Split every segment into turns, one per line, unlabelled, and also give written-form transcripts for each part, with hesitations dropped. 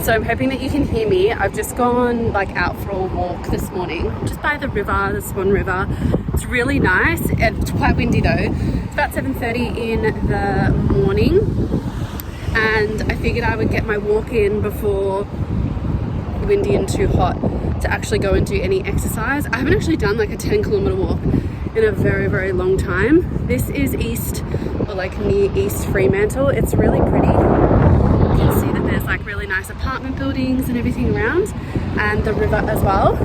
So I'm hoping that you can hear me. I've just gone like out for a walk this morning, just by the river, the Swan River. It's really nice. It's quite windy though. It's about 7:30 in the morning, and I figured I would get my walk in before windy and too hot to actually go and do any exercise. I haven't actually done like a 10-kilometer walk in a very, very long time. This is east, or like near East Fremantle. It's really pretty. You can see that there's like really nice apartment buildings and everything around, and the river as well.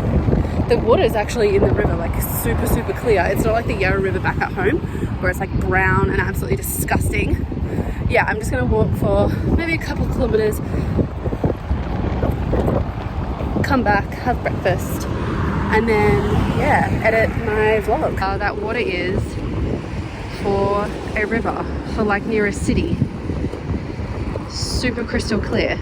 The water is actually in the river like super, super clear. It's not like the Yarra River back at home where it's like brown and absolutely disgusting. Yeah, I'm just gonna walk for maybe a couple of kilometers, come back, have breakfast, and then yeah, edit my vlog. That water is for a river, for like near a city. Super crystal clear.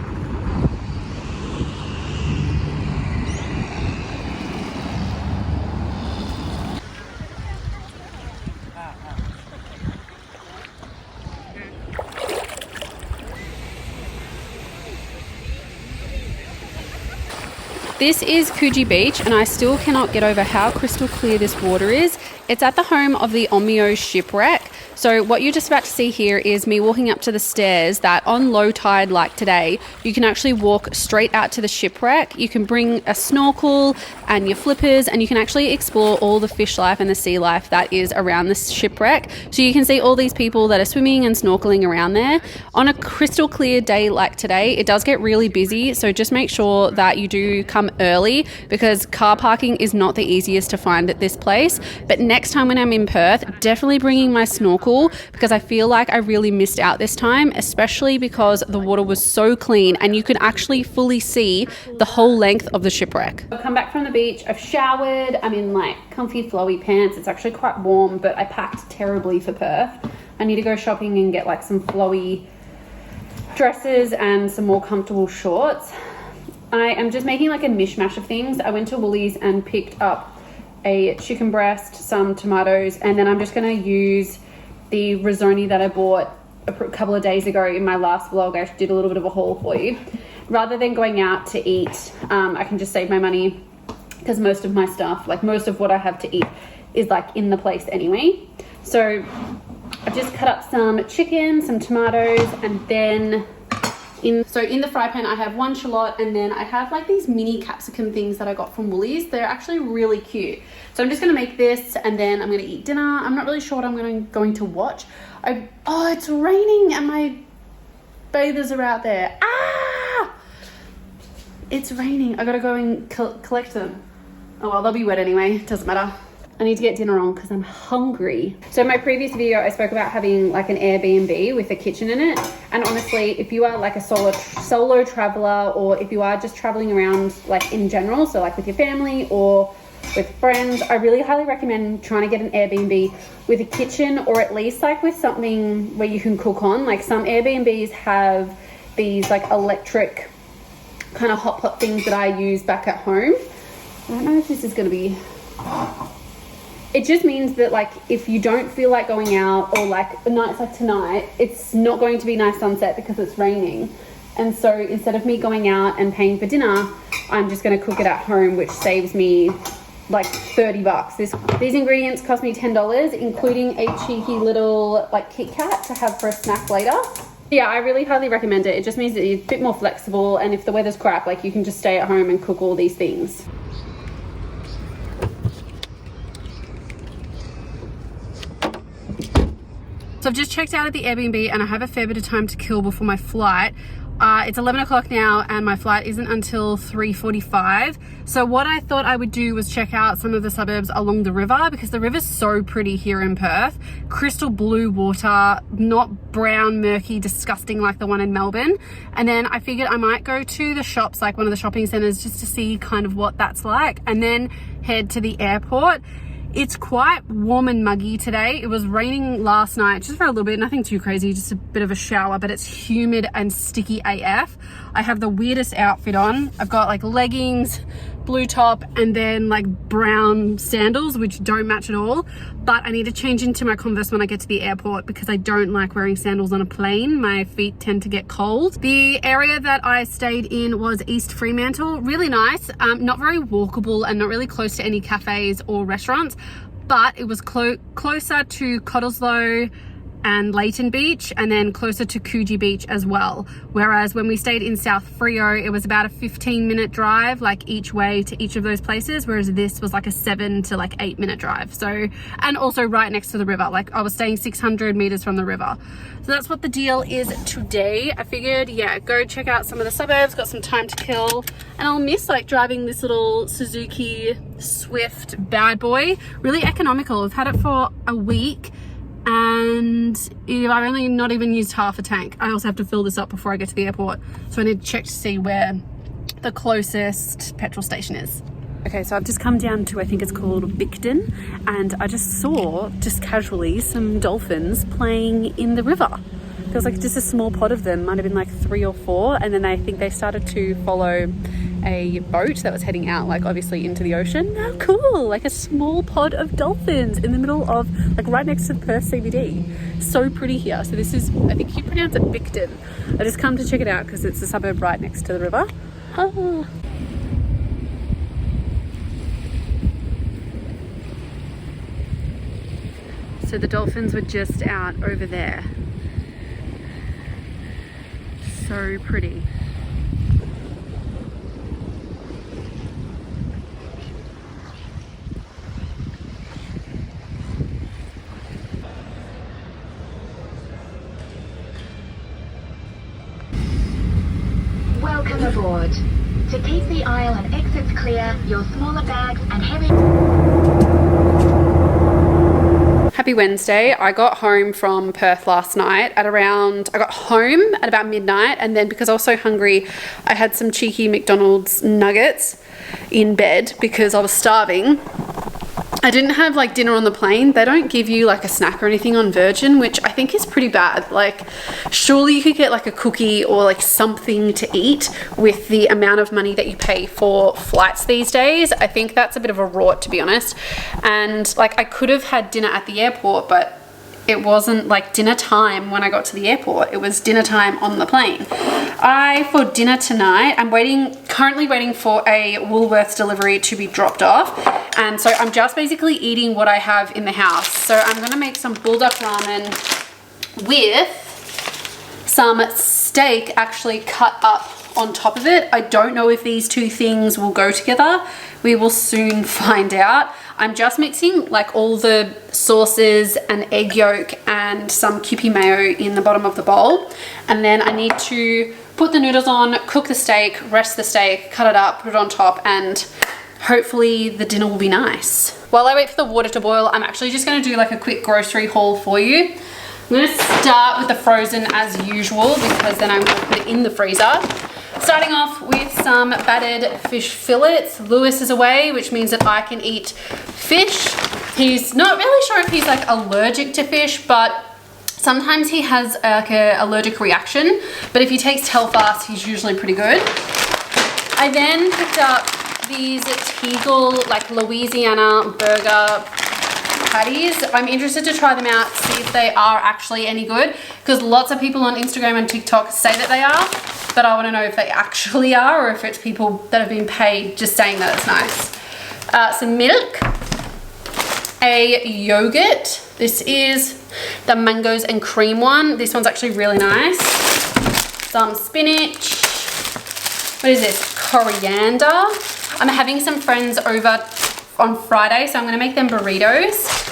This is Coogee Beach, and I still cannot get over how crystal clear this water is. It's at the home of the Omeo shipwreck. So what you're just about to see here is me walking up to the stairs that on low tide like today, you can actually walk straight out to the shipwreck. You can bring a snorkel and your flippers, and you can actually explore all the fish life and the sea life that is around this shipwreck. So you can see all these people that are swimming and snorkeling around there. On a crystal clear day like today, it does get really busy. So just make sure that you do come early, because car parking is not the easiest to find at this place. But next time when I'm in Perth, definitely bringing my snorkel, because I feel like I really missed out this time, especially because the water was so clean and you could actually fully see the whole length of the shipwreck. I've come back from the beach, I've showered, I'm in like comfy flowy pants. It's actually quite warm, but I packed terribly for Perth. I need to go shopping and get like some flowy dresses and some more comfortable shorts. I am just making like a mishmash of things. I went to Woolies and picked up a chicken breast, some tomatoes, and then I'm just going to use the risotto that I bought a couple of days ago in my last vlog. I did a little bit of a haul for you. Rather than going out to eat, I can just save my money, because most of my stuff, like most of what I have to eat, is like in the place anyway. So I've just cut up some chicken, some tomatoes, and then in the fry pan I have one shallot, and then I have like these mini capsicum things that I got from Woolies. They're actually really cute. So I'm just gonna make this, and then I'm gonna eat dinner. I'm not really sure what I'm going to watch. Oh, it's raining and my bathers are out there. Ah! It's raining. I gotta go and collect them. Oh well, they'll be wet anyway, doesn't matter. I need to get dinner on because I'm hungry. So in my previous video, I spoke about having like an Airbnb with a kitchen in it. And honestly, if you are like a solo traveler, or if you are just traveling around like in general, so like with your family or with friends, I really highly recommend trying to get an Airbnb with a kitchen, or at least like with something where you can cook on. Like some Airbnbs have these like electric kind of hot pot things that I use back at home. I don't know if this is gonna be... It just means that like if you don't feel like going out, or like nights like tonight, it's not going to be nice sunset because it's raining. And so instead of me going out and paying for dinner, I'm just going to cook it at home, which saves me like $30. These ingredients cost me $10, including a cheeky little like Kit Kat to have for a snack later. Yeah, I really highly recommend it. It just means that you're a bit more flexible, and if the weather's crap, like you can just stay at home and cook all these things. So I've just checked out at the Airbnb, and I have a fair bit of time to kill before my flight. It's 11 o'clock now, and my flight isn't until 3:45. So what I thought I would do was check out some of the suburbs along the river, because the river's so pretty here in Perth. Crystal blue water, not brown, murky, disgusting like the one in Melbourne. And then I figured I might go to the shops, like one of the shopping centres, just to see kind of what that's like, and then head to the airport. It's quite warm and muggy today. It was raining last night, just for a little bit, nothing too crazy, just a bit of a shower, but it's humid and sticky AF. I have the weirdest outfit on. I've got like leggings, blue top and then like brown sandals, which don't match at all. But I need to change into my Converse when I get to the airport because I don't like wearing sandals on a plane. My feet tend to get cold. The area that I stayed in was East Fremantle. Really nice, not very walkable and not really close to any cafes or restaurants, but it was closer to Cottesloe and Leighton Beach, and then closer to Coogee Beach as well. Whereas when we stayed in South Freo, it was about a 15-minute drive, like each way to each of those places, whereas this was like a 7 to like 8-minute drive. So, and also right next to the river. Like I was staying 600 meters from the river. So that's what the deal is today. I figured, yeah, go check out some of the suburbs, got some time to kill, and I'll miss like driving this little Suzuki Swift bad boy. Really economical. I've had it for a week, and I've only not even used half a tank. I also have to fill this up before I get to the airport, so I need to check to see where the closest petrol station is. Okay, so I've just come down to, I think it's called Bicton, and I just saw, just casually, some dolphins playing in the river. There was like just a small pod of them, might have been like 3 or 4, and then I think they started to follow a boat that was heading out, like obviously into the ocean. How cool! Like a small pod of dolphins in the middle of, like right next to Perth CBD. So pretty here. So this is, I think you pronounce it Bicton. I just come to check it out because it's a suburb right next to the river. Ah. So the dolphins were just out over there. So pretty.
Welcome aboard. To keep the aisle and exits clear, your smaller bags and heavy...
Happy Wednesday. I got home from Perth last night at around, I got home at about midnight, and then because I was so hungry, I had some cheeky McDonald's nuggets in bed because I was starving. I didn't have like dinner on the plane. They don't give you like a snack or anything on Virgin, which I think is pretty bad. Like surely you could get like a cookie or like something to eat with the amount of money that you pay for flights these days. I think that's a bit of a rort, to be honest. And like I could have had dinner at the airport, but it wasn't like dinner time when I got to the airport. It was dinner time on the plane. For dinner tonight, I'm currently waiting for a Woolworths delivery to be dropped off. And so I'm just basically eating what I have in the house. So I'm gonna make some bulldog ramen with some steak actually cut up on top of it. I don't know if these two things will go together. We will soon find out. I'm just mixing like all the sauces and egg yolk and some Kewpie mayo in the bottom of the bowl. And then I need to put the noodles on, cook the steak, rest the steak, cut it up, put it on top, and hopefully the dinner will be nice. While I wait for the water to boil, I'm actually just gonna do like a quick grocery haul for you. I'm gonna start with the frozen as usual because then I'm gonna put it in the freezer. Starting off with some battered fish fillets. Lewis is away, which means that I can eat fish. He's not really sure if he's like allergic to fish, but sometimes he has like an allergic reaction. But if he takes Telfast, he's usually pretty good. I then picked up these Tegel like Louisiana burger patties. I'm interested to try them out, see if they are actually any good, because lots of people on Instagram and TikTok say that they are, but I want to know if they actually are or if it's people that have been paid just saying that it's nice. Some milk, a yogurt. This is the mangoes and cream one. This one's actually really nice. Some spinach. What is this? Coriander. I'm having some friends over on Friday, so I'm going to make them burritos.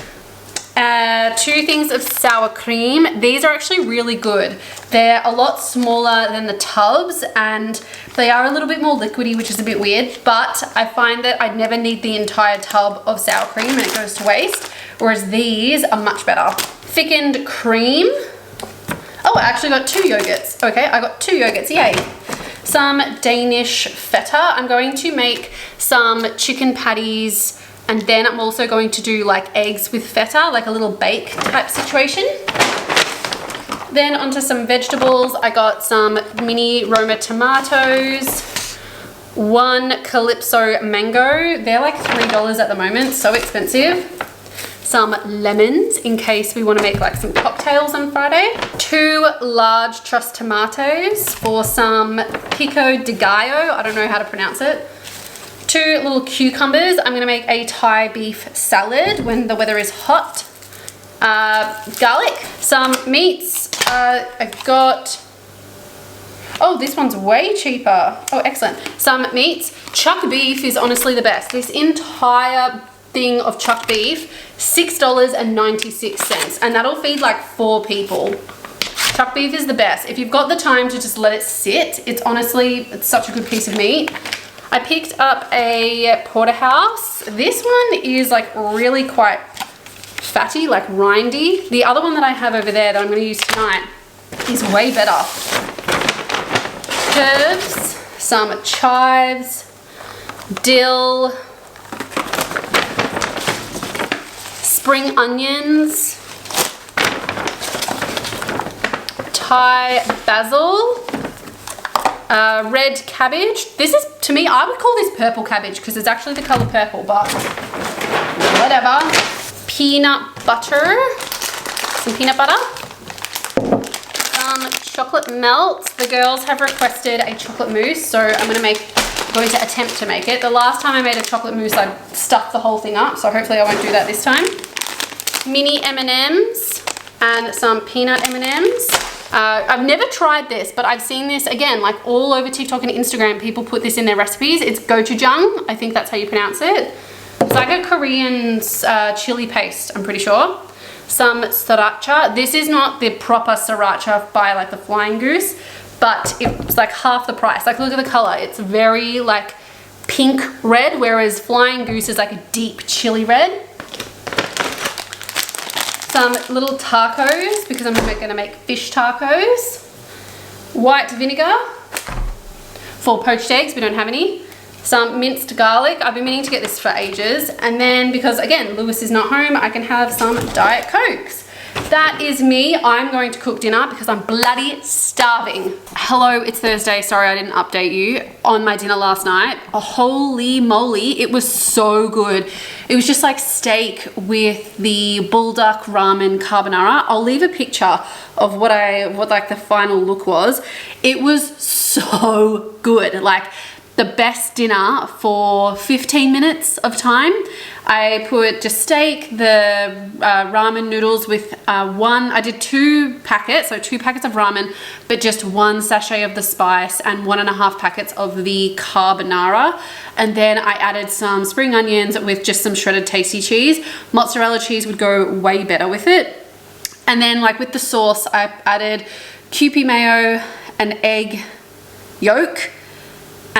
2 things of sour cream. These are actually really good. They're a lot smaller than the tubs and they are a little bit more liquidy, which is a bit weird, but I find that I never need the entire tub of sour cream and it goes to waste, whereas these are much better. Thickened cream. Oh, I actually got 2 yogurts. Okay, I got 2 yogurts, yay. Some Danish feta. I'm going to make some chicken patties, and then I'm also going to do like eggs with feta, like a little bake type situation. Then onto some vegetables. I got some mini Roma tomatoes, 1 Calypso mango. They're like $3 at the moment, so expensive. Some lemons in case we want to make like some cocktails on Friday. 2 large truss tomatoes for some pico de gallo. I don't know how to pronounce it. 2 little cucumbers. I'm going to make a Thai beef salad when the weather is hot. Garlic. Some meats. I got... Oh, this one's way cheaper. Oh, excellent. Some meats. Chuck beef is honestly the best. This entire thing of chuck beef, $6.96, and that'll feed like 4 people. Chuck beef is the best. If you've got the time to just let it sit, it's such a good piece of meat. I picked up a porterhouse. This one is like really quite fatty, like rindy. The other one that I have over there that I'm going to use tonight is way better. Herbs, some chives, dill, spring onions, Thai basil, red cabbage. This is, to me, I would call this purple cabbage because it's actually the color purple, but whatever. Peanut butter, some peanut butter, some chocolate melt. The girls have requested a chocolate mousse, so I'm going to attempt to make it. The last time I made a chocolate mousse, I stuffed the whole thing up, so hopefully I won't do that this time. Mini M&Ms and some peanut M&Ms. I've never tried this, but I've seen this again, like all over TikTok and Instagram. People put this in their recipes. It's gochujang. I think that's how you pronounce it. It's like a Korean chili paste, I'm pretty sure. Some sriracha. This is not the proper sriracha by like the Flying Goose, but it's like half the price. Like look at the color. It's very like pink red, whereas Flying Goose is like a deep chili red. Some little tacos because I'm going to make fish tacos. White vinegar for poached eggs. We don't have any. Some minced garlic. I've been meaning to get this for ages. And then because again, Lewis is not home, I can have some Diet Cokes. That is me. I'm going to cook dinner because I'm bloody starving. Hello, it's Thursday. Sorry I didn't update you on my dinner last night. Oh, holy moly, it was so good. It was just like steak with the bulldog ramen carbonara. I'll leave a picture of what like the final look was. It was so good. Like the best dinner for 15 minutes of time. I put just steak, the ramen noodles with I did 2 packets, so 2 packets of ramen, but just 1 sachet of the spice and 1.5 packets of the carbonara. And then I added some spring onions with just some shredded tasty cheese. Mozzarella cheese would go way better with it. And then like with the sauce, I added Kewpie mayo, an egg yolk,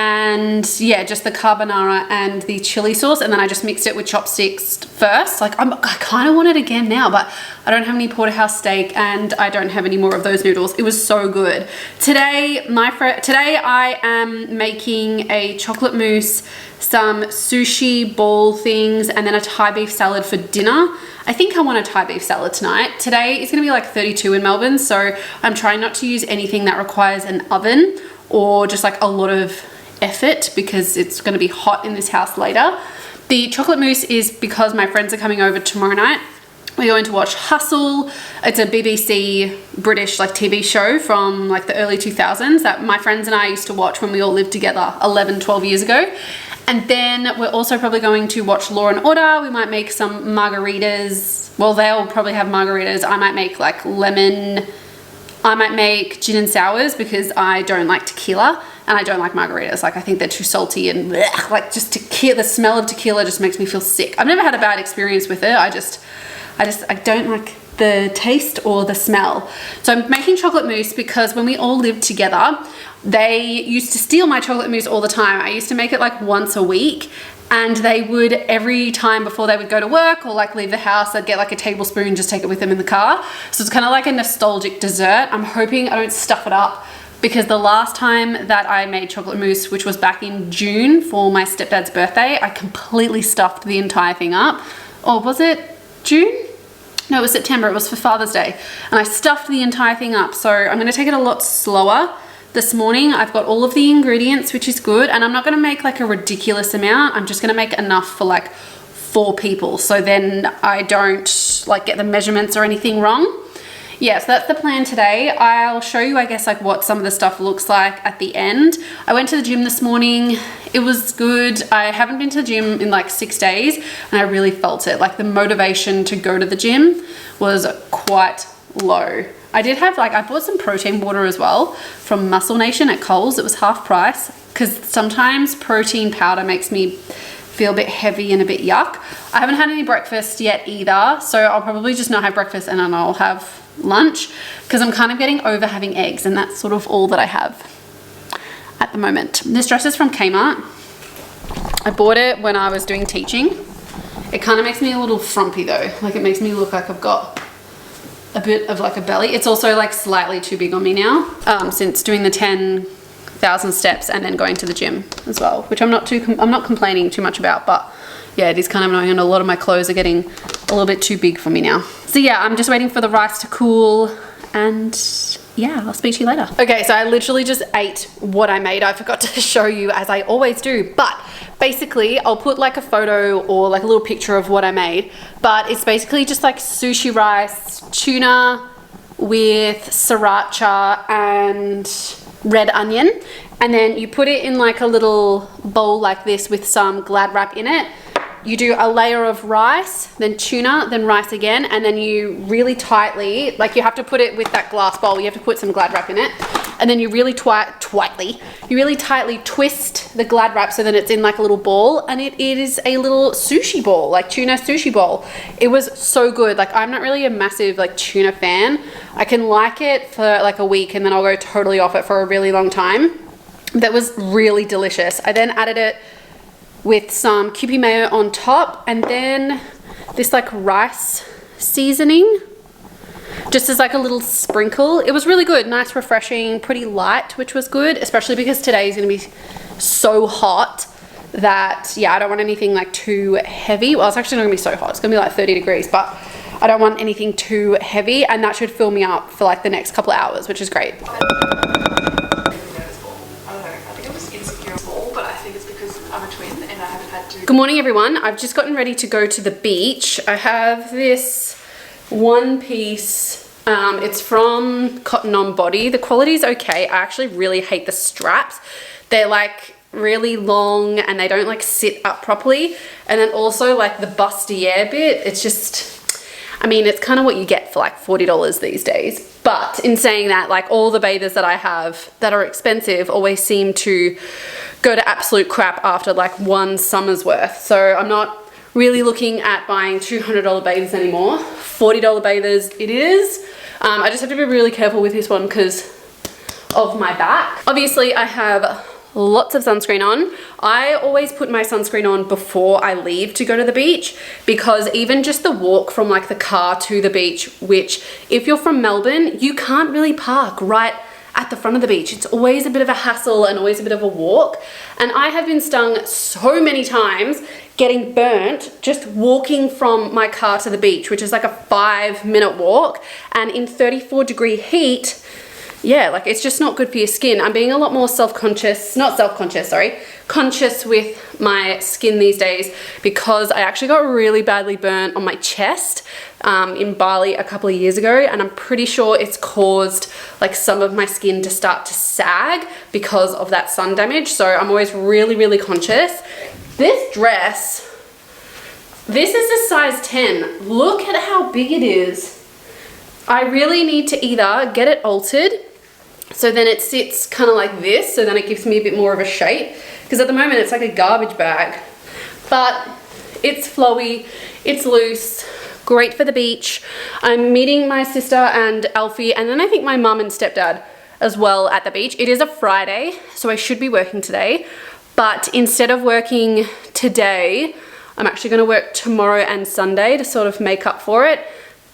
and yeah, just the carbonara and the chili sauce, and then I just mixed it with chopsticks first. Like I kind of want it again now, but I don't have any porterhouse steak and I don't have any more of those noodles. It was so good. Today I am making a chocolate mousse, some sushi ball things, and then a Thai beef salad for dinner. I think I want a Thai beef salad tonight. Today is gonna be like 32 in Melbourne, so I'm trying not to use anything that requires an oven or just like a lot of effort because it's going to be hot in this house later. The chocolate mousse is because my friends are coming over tomorrow night. We're going to watch Hustle. It's a BBC British like TV show from like the early 2000s that my friends and I used to watch when we all lived together 11, 12 years ago. And then we're also probably going to watch Law and Order. We might make some margaritas. Well, they'll probably have margaritas. I might make like lemon. I might make gin and sours because I don't like tequila and I don't like margaritas. Like I think they're too salty and blech, like just tequila, the smell of tequila just makes me feel sick. I've never had a bad experience with it. I don't like the taste or the smell. So I'm making chocolate mousse because when we all lived together, they used to steal my chocolate mousse all the time. I used to make it like once a week. And they would, every time before they would go to work or like leave the house, they'd get like a tablespoon, just take it with them in the car. So it's kind of like a nostalgic dessert. I'm hoping I don't stuff it up because the last time that I made chocolate mousse, which was back in June for my stepdad's birthday, I completely stuffed the entire thing up. Or was it June? No, it was September. It was for Father's Day. And I stuffed the entire thing up. So I'm going to take it a lot slower this morning. I've got all of the ingredients, which is good. And I'm not going to make like a ridiculous amount. I'm just going to make enough for like 4 people. So then I don't like get the measurements or anything wrong. Yeah, so that's the plan today. I'll show you, I guess, like what some of the stuff looks like at the end. I went to the gym this morning. It was good. I haven't been to the gym in like 6 days and I really felt it. Like the motivation to go to the gym was quite low. I did have like, I bought some protein water as well from Muscle Nation at Coles. It was half price because sometimes protein powder makes me feel a bit heavy and a bit yuck. I haven't had any breakfast yet either, so I'll probably just not have breakfast and then I'll have lunch because I'm kind of getting over having eggs and that's sort of all that I have at the moment. This dress is from Kmart. I bought it when I was doing teaching. It kind of makes me a little frumpy though. Like it makes me look like I've got a bit of like a belly. It's also like slightly too big on me now since doing the 10,000 steps and then going to the gym as well, which I'm not complaining too much about, but yeah, it is kind of annoying and a lot of my clothes are getting a little bit too big for me now. So yeah, I'm just waiting for the rice to cool and yeah, I'll speak to you later. Okay, so I literally just ate what I made. I forgot to show you as I always do, but basically I'll put like a photo or like a little picture of what I made, but it's basically just like sushi rice, tuna with sriracha and red onion. And then you put it in like a little bowl like this with some Glad wrap in it. You do a layer of rice, then tuna, then rice again, and then you really tightly, like you have to put it with that glass bowl, you have to put some Glad wrap in it, and then you really tightly twist the Glad wrap so that it's in like a little ball, and it is a little sushi ball, like tuna sushi ball. It was so good. Like I'm not really a massive like tuna fan. I can like it for like a week and then I'll go totally off it for a really long time. That was really delicious. I then added it with some Coogee mayo on top and then this like rice seasoning just as like a little sprinkle. It was really good, nice, refreshing, pretty light, which was good, especially because today is going to be so hot that yeah, I don't want anything like too heavy. Well, it's actually not going to be so hot, it's going to be like 30 degrees, but I don't want anything too heavy, and that should fill me up for like the next couple of hours, which is great. Good morning everyone. I've just gotten ready to go to the beach. I have this one piece, it's from Cotton On Body. The quality is okay. I actually really hate the straps. They're like really long and they don't like sit up properly. And then also like the bustier bit, it's just, I mean, it's kind of what you get for like $40 these days. But in saying that, like all the bathers that I have that are expensive always seem to go to absolute crap after like one summer's worth. So I'm not really looking at buying $200 bathers anymore. $40 bathers it is. I just have to be really careful with this one because of my back. Obviously I have lots of sunscreen on. I always put my sunscreen on before I leave to go to the beach, because even just the walk from like the car to the beach, which if you're from Melbourne, you can't really park right at the front of the beach. It's always a bit of a hassle and always a bit of a walk. And I have been stung so many times getting burnt just walking from my car to the beach, which is like a 5-minute walk. And in 34-degree heat, yeah, like it's just not good for your skin. I'm being a lot more conscious with my skin these days, because I actually got really badly burnt on my chest in Bali a couple of years ago, and I'm pretty sure it's caused like some of my skin to start to sag because of that sun damage. So I'm always really, really conscious. This dress, this is a size 10. Look at how big it is. I really need to either get it altered so then it sits kind of like this, so then it gives me a bit more of a shape, because at the moment it's like a garbage bag. But it's flowy, it's loose, great for the beach. I'm meeting my sister and Alfie, and then I think my mum and stepdad as well at the beach. It is a Friday, so I should be working today, but instead of working today, I'm actually going to work tomorrow and Sunday to sort of make up for it.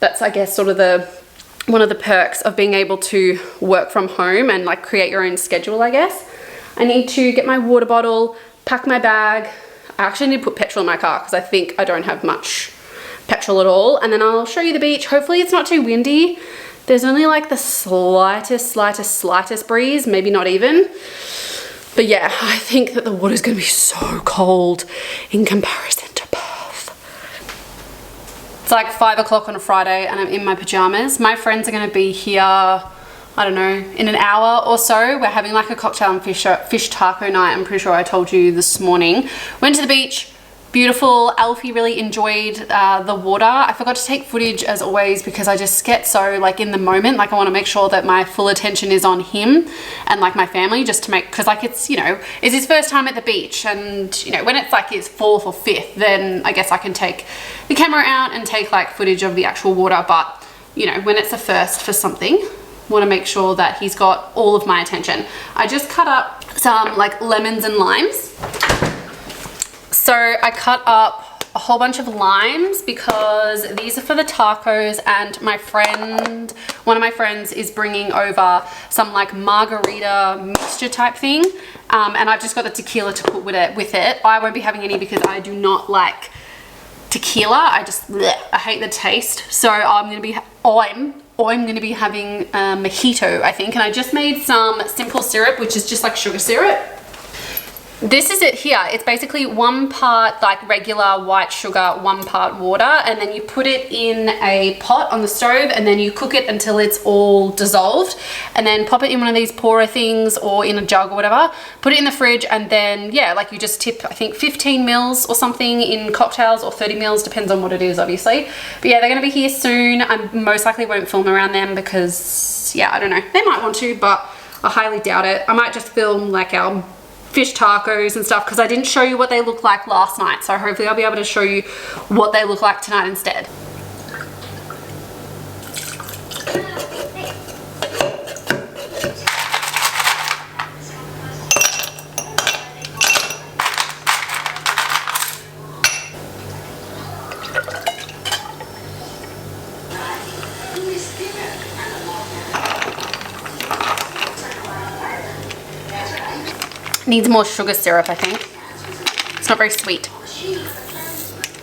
That's, I guess, sort of one of the perks of being able to work from home and like create your own schedule, I guess. I need to get my water bottle, pack my bag. I actually need to put petrol in my car because I think I don't have much petrol at all. And then I'll show you the beach. Hopefully it's not too windy There's only like the slightest breeze, maybe not even. But yeah, I think that the water's gonna be so cold in comparison to Perth. It's like 5 o'clock on a Friday and I'm in my pajamas. My friends are gonna be here, I don't know, in an hour or so. We're having like a cocktail and fish taco night. I'm pretty sure I told you this morning. Went to the beach. Beautiful. Alfie really enjoyed the water. I forgot to take footage as always because I just get so like in the moment. Like I want to make sure that my full attention is on him and like my family, just to make, because like it's, you know, it's his first time at the beach, and you know, when it's like his 4th or 5th, then I guess I can take the camera out and take like footage of the actual water. But you know, when it's a first for something, want to make sure that he's got all of my attention. I just cut up some like lemons and limes. So I cut up a whole bunch of limes because these are for the tacos, and one of my friends is bringing over some like margarita mixture type thing, and I've just got the tequila to put with it. I won't be having any because I do not like tequila. I hate the taste. So I'm gonna be having a mojito, I think, and I just made some simple syrup, which is just like sugar syrup. This is it here. It's basically 1 part like regular white sugar, 1 part water, and then you put it in a pot on the stove and then you cook it until it's all dissolved, and then pop it in one of these pourer things or in a jug or whatever, put it in the fridge, and then yeah, like you just tip I think 15 mils or something in cocktails, or 30 mils, depends on what it is obviously. But yeah, they're gonna be here soon. I most likely won't film around them because yeah, I don't know, they might want to, but I highly doubt it. I might just film like our fish tacos and stuff because I didn't show you what they looked like last night, so hopefully I'll be able to show you what they look like tonight instead. Needs more sugar syrup, I think. It's not very sweet.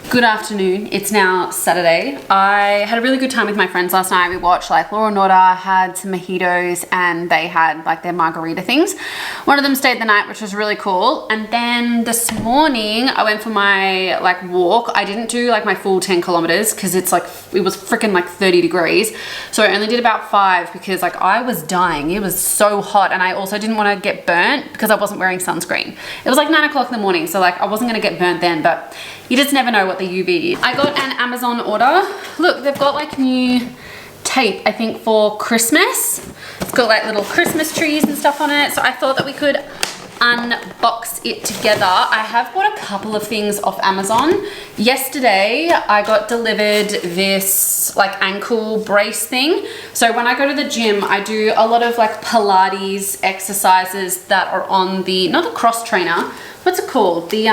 Good afternoon. It's now Saturday. I had a really good time with my friends last night. We watched like Laura and Nora had some mojitos and they had like their margarita things. One of them stayed the night, which was really cool. And then this morning I went for my like walk. I didn't do like my full 10 kilometers because it was freaking like 30 degrees. So I only did about 5 because like I was dying. It was so hot, and I also didn't want to get burnt because I wasn't wearing sunscreen. It was like 9 o'clock in the morning, so like I wasn't going to get burnt then, but you just never know what the UV is. I got an Amazon order. Look, they've got like new tape, I think, for Christmas. It's got like little Christmas trees and stuff on it. So I thought that we could unbox it together. I have bought a couple of things off Amazon. Yesterday, I got delivered this like ankle brace thing. So when I go to the gym, I do a lot of like Pilates exercises that are on the, not the cross trainer, what's it called? The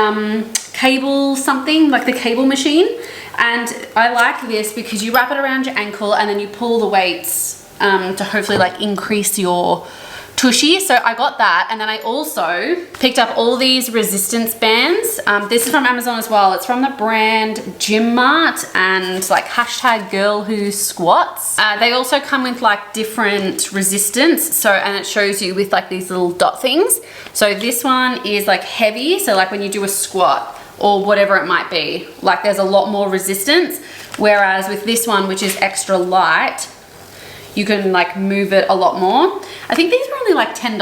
cable something, like the cable machine. And I like this because you wrap it around your ankle and then you pull the weights to hopefully like increase your tushy. So I got that, and then I also picked up all these resistance bands. This is from Amazon as well. It's from the brand Gym Mart and like hashtag girl who squats. They also come with like different resistance. So, and it shows you with like these little dot things. So this one is like heavy. So like when you do a squat or whatever it might be, like there's a lot more resistance. Whereas with this one, which is extra light, you can like move it a lot more. I think these were only like $10.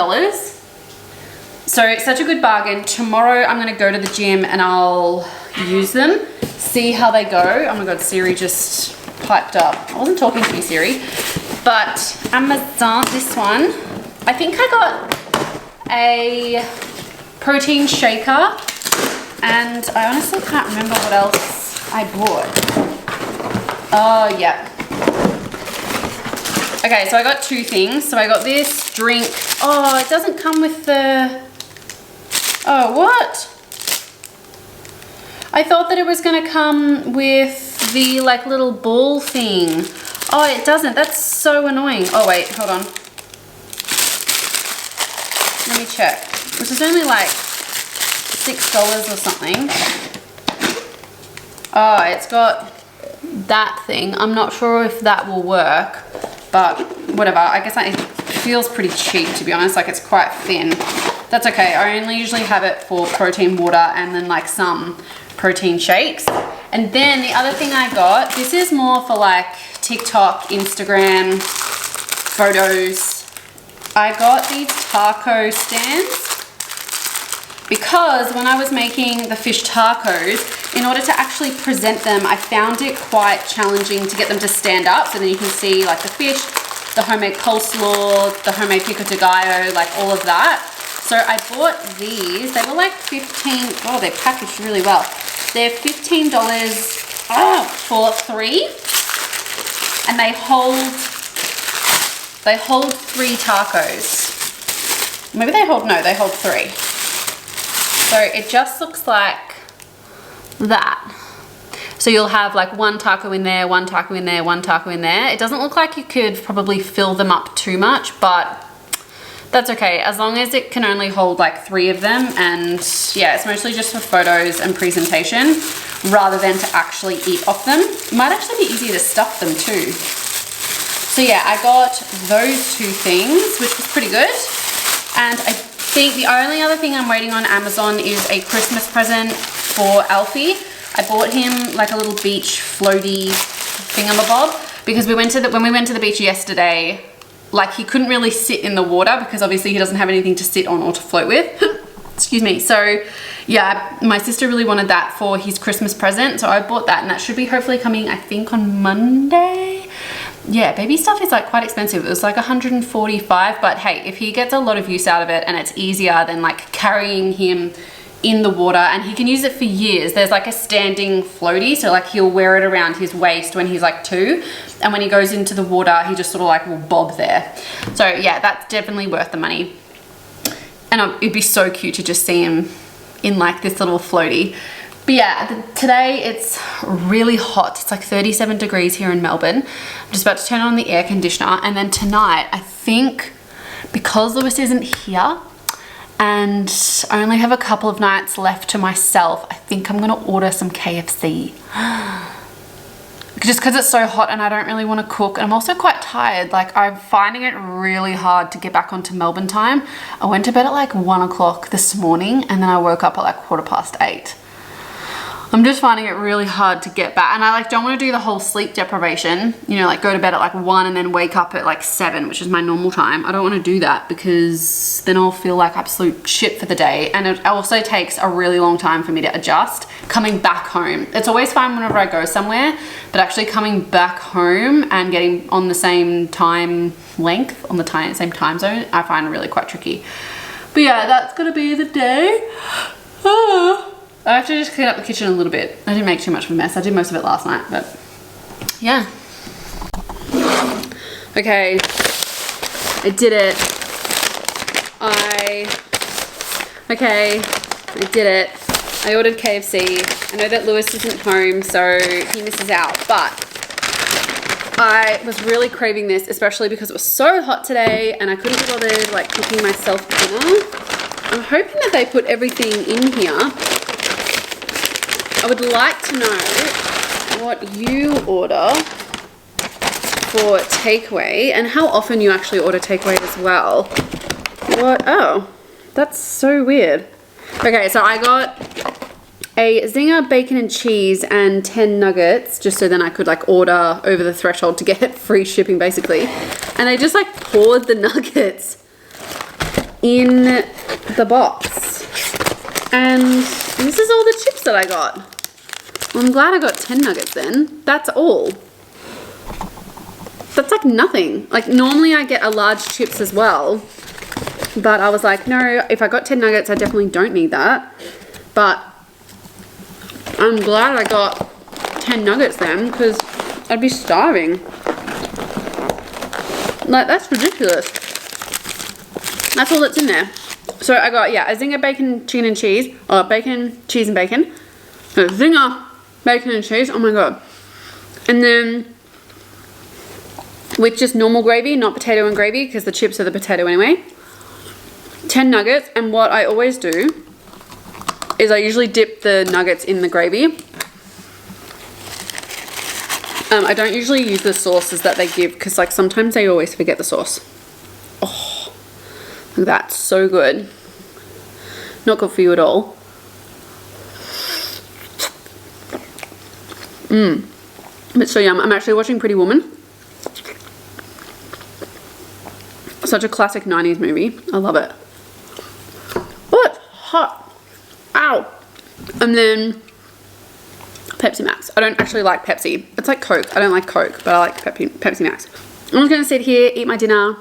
So it's such a good bargain. Tomorrow I'm gonna go to the gym and I'll use them, see how they go. Oh my God, Siri just piped up. I wasn't talking to you, Siri. But Amazon, this one, I think I got a protein shaker, and I honestly can't remember what else I bought. Oh yeah. Okay, so I got 2 things. So I got this drink. Oh, it doesn't come with the... Oh, what? I thought that it was gonna come with the like little ball thing. Oh, it doesn't. That's so annoying. Oh wait, hold on. Let me check. This is only like $6 or something. Oh, it's got that thing. I'm not sure if that will work. but whatever. I guess it feels pretty cheap, to be honest. Like, it's quite thin. That's okay. I only usually have it for protein water and then like some protein shakes. And then the other thing I got, this is more for like TikTok, Instagram, photos. I got these taco stands because when I was making the fish tacos, in order to actually present them, I found it quite challenging to get them to stand up. So then you can see like the fish, the homemade coleslaw, the homemade pico de gallo, like all of that. So I bought these. They were like 15, oh, they're packaged really well. They're $15 for 3. And they hold 3 tacos. Maybe they hold 3. So it just looks like that. So you'll have like 1 taco in there, 1 taco in there, 1 taco in there. It doesn't look like you could probably fill them up too much, but that's okay, as long as it can only hold like 3 of them. And yeah, it's mostly just for photos and presentation rather than to actually eat off them. It might actually be easier to stuff them too. So yeah, I got those 2 things, which was pretty good. And I think the only other thing I'm waiting on Amazon is a Christmas present for Alfie. I bought him like a little beach floaty thingamabob because when we went to the beach yesterday, like he couldn't really sit in the water because obviously he doesn't have anything to sit on or to float with. Excuse me. So yeah, my sister really wanted that for his Christmas present. So I bought that and that should be hopefully coming, I think, on Monday. Yeah, baby stuff is like quite expensive. It was like $145, but hey, if he gets a lot of use out of it and it's easier than like carrying him in the water, and he can use it for years. There's like a standing floaty, so like he'll wear it around his waist when he's like 2, and when he goes into the water he just sort of like will bob there. So yeah, that's definitely worth the money. And it'd be so cute to just see him in like this little floaty. But yeah, today it's really hot. It's like 37 degrees here in Melbourne. I'm just about to turn on the air conditioner, and then tonight I think because Lewis isn't here and I only have a couple of nights left to myself, I think I'm gonna order some KFC. Just because it's so hot and I don't really want to cook, and I'm also quite tired. Like, I'm finding it really hard to get back onto Melbourne time. I went to bed at like 1 o'clock this morning and then I woke up at like 8:15. I'm just finding it really hard to get back, and I like don't want to do the whole sleep deprivation, you know, like go to bed at like 1 and then wake up at like 7, which is my normal time. I don't want to do that because then I'll feel like absolute shit for the day, and it also takes a really long time for me to adjust coming back home. It's always fine whenever I go somewhere, but actually coming back home and getting on the same time length, on the same time zone, I find really quite tricky. But yeah, that's gonna be the day. I have to just clean up the kitchen a little bit. I didn't make too much of a mess. I did most of it last night, but yeah. Okay, I did it. I did it. I ordered KFC. I know that Lewis isn't home, so he misses out, but I was really craving this, especially because it was so hot today and I couldn't be bothered like cooking myself dinner. I'm hoping that they put everything in here. I would like to know what you order for takeaway and how often you actually order takeaway as well. What? Oh, that's so weird. Okay, so I got a zinger, bacon and cheese and 10 nuggets just so then I could like order over the threshold to get free shipping basically. And they just like poured the nuggets in the box. And this is all the chips that I got. Well, I'm glad I got 10 nuggets then. That's all. That's like nothing. Like normally I get a large chips as well. But I was like, no, if I got 10 nuggets, I definitely don't need that. But I'm glad I got 10 nuggets then because I'd be starving. Like, that's ridiculous. That's all that's in there. So I got, yeah, a zinger, bacon, cheese and cheese. Or bacon, cheese and bacon. A zinger, bacon and cheese. Oh my god. And then with just normal gravy, not potato and gravy, because the chips are the potato anyway. 10 nuggets. And what I always do is I usually dip the nuggets in the gravy. I don't usually use the sauces that they give because like sometimes they always forget the sauce. Oh, look at that, so good. Not good for you at all. But so yum. I'm actually watching Pretty Woman. Such a classic 90s movie. I love it. Oh, it's hot. Ow. And then Pepsi Max. I don't actually like Pepsi. It's like Coke. I don't like Coke, but I like Pepsi Max. I'm just going to sit here, eat my dinner,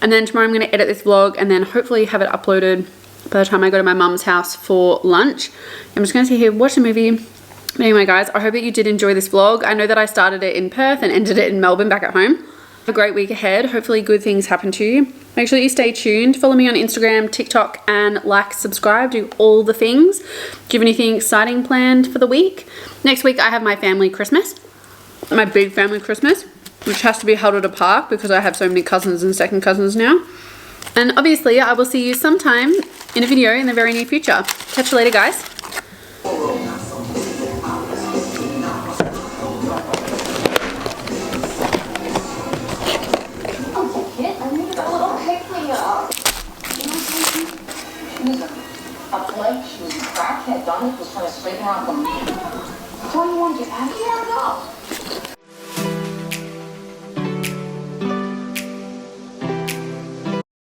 and then tomorrow I'm going to edit this vlog and then hopefully have it uploaded by the time I go to my mum's house for lunch. I'm just going to sit here, watch a movie. Anyway guys, I hope that you did enjoy this vlog. I know that I started it in Perth and ended it in Melbourne back at home. Have a great week ahead. Hopefully good things happen to you. Make sure that you stay tuned. Follow me on Instagram, TikTok, and like, subscribe, do all the things. Do you have anything exciting planned for the week? Next week I have my family Christmas, my big family Christmas, which has to be held at a park because I have so many cousins and second cousins now. And obviously I will see you sometime in a video in the very near future. Catch you later guys.
She was a crackhead. Donald was trying to straighten her out from me. 21, get out of here, go.